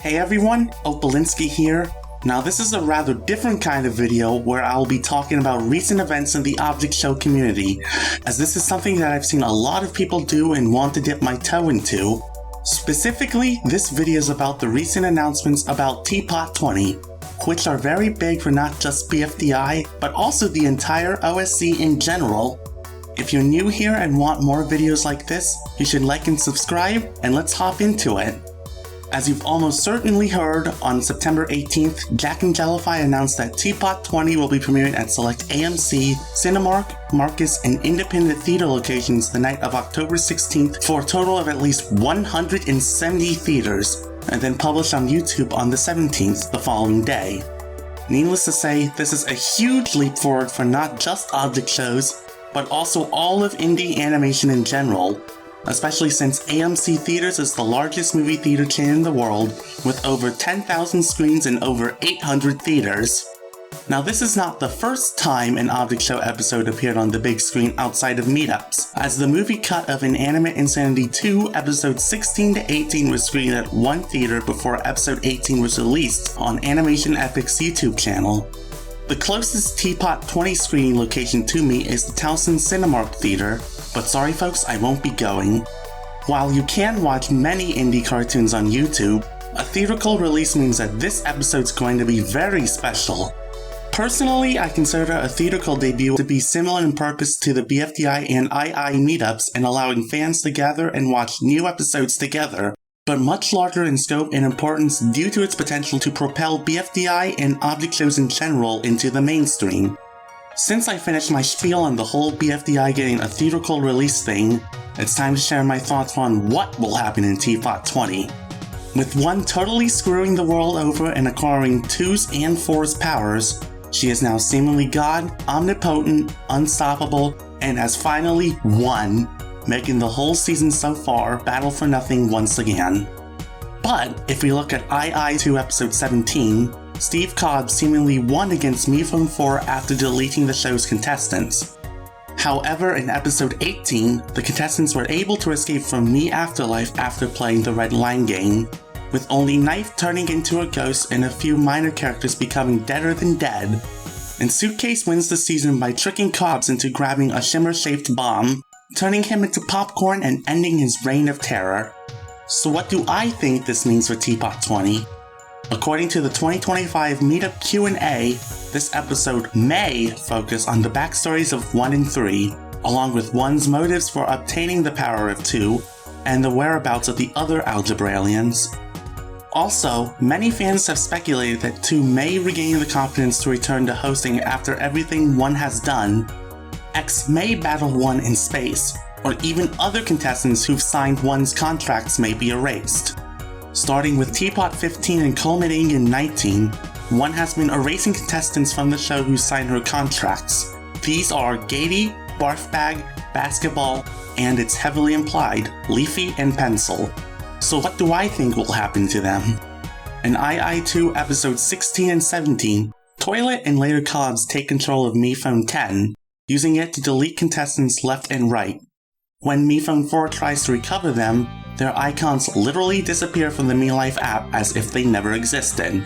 Hey everyone, Opalinsky here. Now this is a rather different kind of video where I'll be talking about recent events in the Object Show community, as this is something that I've seen a lot of people do and want to dip my toe into. Specifically, this video is about the recent announcements about TPOT 20, which are very big for not just BFDI, but also the entire OSC in general. If you're new here and want more videos like this, you should like and subscribe, and let's hop into it. As you've almost certainly heard, on September 18th, Jack and Jellify announced that TPOT 20 will be premiering at select AMC, Cinemark, Marcus, and independent theater locations the night of October 16th for a total of at least 170 theaters, and then published on YouTube on the 17th, the following day. Needless to say, this is a huge leap forward for not just object shows, but also all of indie animation in general, especially since AMC Theaters is the largest movie theater chain in the world, with over 10,000 screens in over 800 theaters. Now this is not the first time an Object Show episode appeared on the big screen outside of meetups, as the movie cut of Inanimate Insanity 2 episodes 16 to 18 was screened at one theater before episode 18 was released on Animation Epic's YouTube channel. The closest TPOT 20 screening location to me is the Towson Cinemark Theater, but sorry folks, I won't be going. While you can watch many indie cartoons on YouTube, a theatrical release means that this episode's going to be very special. Personally, I consider a theatrical debut to be similar in purpose to the BFDI and II meetups and allowing fans to gather and watch new episodes together, but much larger in scope and importance due to its potential to propel BFDI and object shows in general into the mainstream. Since I finished my spiel on the whole BFDI getting a theatrical release thing, it's time to share my thoughts on what will happen in TPOT 20. With one totally screwing the world over and acquiring 2's and 4's powers, she is now seemingly God, omnipotent, unstoppable, and has finally won, making the whole season so far battle for nothing once again. But if we look at II2 episode 17, Steve Cobb seemingly won against MePhone 4 after deleting the show's contestants. However, in episode 18, the contestants were able to escape from Me Afterlife after playing the Red Line game, with only Knife turning into a ghost and a few minor characters becoming deader than dead. And Suitcase wins the season by tricking Cobbs into grabbing a shimmer-shaped bomb, turning him into popcorn and ending his reign of terror. So what do I think this means for TPOT 20? According to the 2025 Meetup Q&A, this episode may focus on the backstories of 1 and 3, along with 1's motives for obtaining the power of 2, and the whereabouts of the other Algebrailians. Also, many fans have speculated that 2 may regain the confidence to return to hosting after everything 1 has done. X may battle 1 in space, or even other contestants who've signed 1's contracts may be erased. Starting with TPOT 15 and culminating in 19, 1 has been erasing contestants from the show who signed her contracts. These are Gady, Barfbag, Basketball, and it's heavily implied, Leafy and Pencil. So what do I think will happen to them? In II2 episodes 16 and 17, Toilet and later Cobbs take control of MePhone 10, using it to delete contestants left and right. When MePhone 4 tries to recover them, their icons literally disappear from the MeLife app as if they never existed.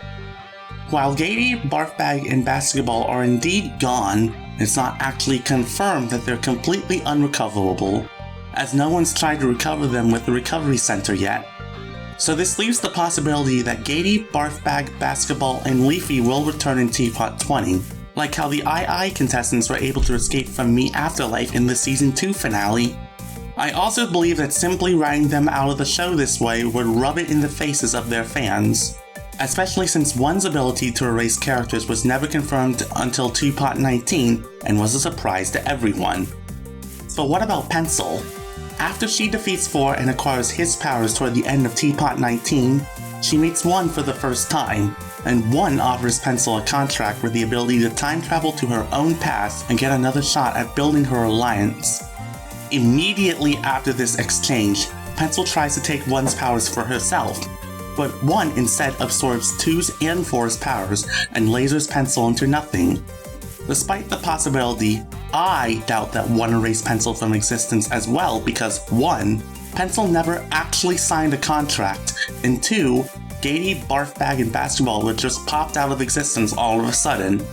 While Gady, Barfbag, and Basketball are indeed gone, it's not actually confirmed that they're completely unrecoverable, as no one's tried to recover them with the recovery center yet. So this leaves the possibility that Gady, Barfbag, Basketball, and Leafy will return in TPOT 20, like how the II contestants were able to escape from Me Afterlife in the Season 2 finale. I also believe that simply writing them out of the show this way would rub it in the faces of their fans, especially since 1's ability to erase characters was never confirmed until TPOT 19 and was a surprise to everyone. But what about Pencil? After she defeats 4 and acquires his powers toward the end of TPOT 19, she meets 1 for the first time, and 1 offers Pencil a contract with the ability to time travel to her own past and get another shot at building her alliance. Immediately after this exchange, Pencil tries to take 1's powers for herself, but 1 instead absorbs 2's and 4's powers and lasers Pencil into nothing. Despite the possibility, I doubt that 1 erased Pencil from existence as well because 1. Pencil never actually signed a contract, and 2. Gady, Barfbag, and Basketball that just popped out of existence all of a sudden.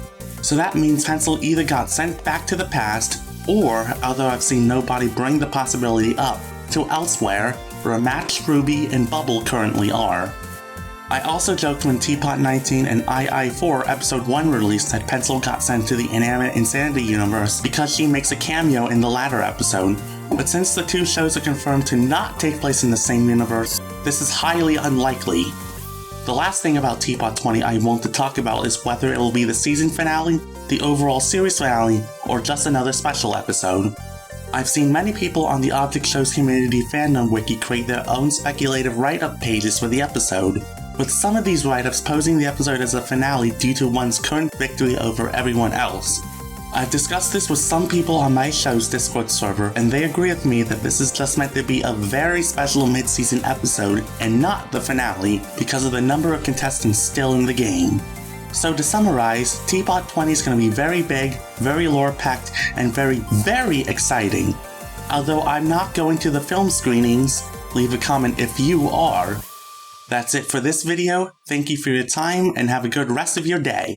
So that means Pencil either got sent back to the past, or, although I've seen nobody bring the possibility up, to elsewhere, where Max, Ruby, and Bubble currently are. I also joked when TPOT 19 and II4 Episode 1 released that Pencil got sent to the Inanimate Insanity universe because she makes a cameo in the latter episode, but since the two shows are confirmed to not take place in the same universe, this is highly unlikely. The last thing about TPOT 20 I want to talk about is whether it will be the season finale, the overall series finale, or just another special episode. I've seen many people on the Object Shows Community fandom wiki create their own speculative write-up pages for the episode, with some of these write-ups posing the episode as a finale due to one's current victory over everyone else. I've discussed this with some people on my show's Discord server, and they agree with me that this is just meant to be a very special mid-season episode and not the finale because of the number of contestants still in the game. So to summarize, TPOT 20 is going to be very big, very lore-packed, and very, very exciting. Although I'm not going to the film screenings, leave a comment if you are. That's it for this video, thank you for your time, and have a good rest of your day.